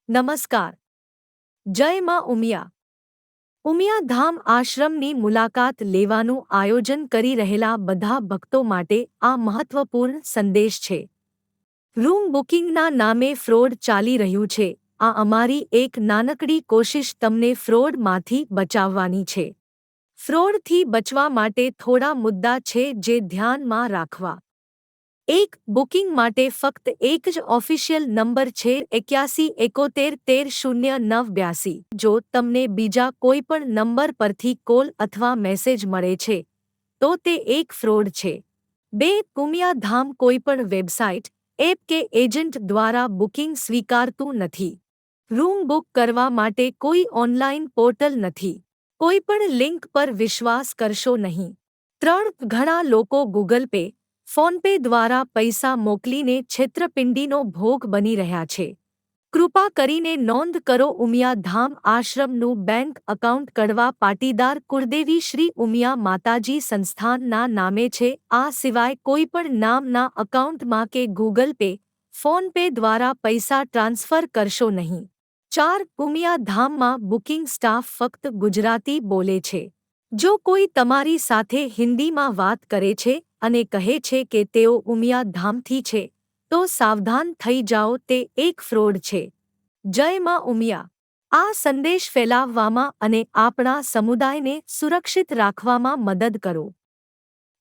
નમસ્કાર. જય માં ઉમિયા. ઉમિયા ધામ આશ્રમની મુલાકાત લેવાનું આયોજન કરી રહેલા બધા ભક્તો માટે આ મહત્વપૂર્ણ સંદેશ છે. રૂમ બુકિંગના નામે ફ્રોડ ચાલી રહ્યું છે. આ અમારી એક નાનકડી કોશિશ તમને ફ્રોડમાંથી બચાવવાની છે. ફ્રોડથી બચવા માટે થોડા મુદ્દા છે જે ધ્યાનમાં રાખવા. 1. બુકિંગ માટે ફક્ત એક જ ઓફિશિયલ નંબર છે 8171130982. જો તમને બીજા કોઈપણ નંબર પરથી કોલ અથવા મેસેજ મળે છે તો તે એક ફ્રોડ છે. 2. ઉમિયા ધામ કોઈપણ વેબસાઇટ, એપ કે એજન્ટ દ્વારા બુકિંગ સ્વીકારતું નથી. રૂમ બુક કરવા માટે કોઈ ઓનલાઈન પોર્ટલ નથી. કોઈપણ લિંક પર વિશ્વાસ કરશો નહીં. 3. ઘણા લોકો ગૂગલ પે, ફોનપે દ્વારા પૈસા મોકલીને છેતરપિંડીનો ભોગ બની રહ્યા છે. કૃપા કરીને નોંધ કરો ઉમિયા ધામ આશ્રમનું બેંક એકાઉન્ટ કડવા પાટીદાર કુળદેવી શ્રી ઉમિયા માતાજી સંસ્થાનના નામે છે. આ સિવાય કોઈપણ નામના એકાઉન્ટમાં કે ગૂગલ પે, ફોનપે દ્વારા પૈસા ટ્રાન્સફર કરશો નહીં. 4. ઉમિયા ધામમાં બુકિંગ સ્ટાફ ફક્ત ગુજરાતી બોલે છે. જો કોઈ તમારી સાથે હિન્દીમાં વાત કરે છે અને કહે છે કે તેઓ ઉમિયા ધામથી છે તો સાવધાન થઈ જાઓ, તે એક ફ્રોડ છે. જય માં ઉમિયા. આ સંદેશ ફેલાવવામાં અને આપણા સમુદાયને સુરક્ષિત રાખવામાં મદદ કરો.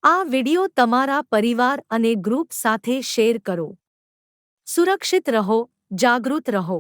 આ વિડિયો તમારા પરિવાર અને ગ્રુપ સાથે શેર કરો. સુરક્ષિત રહો, જાગૃત રહો.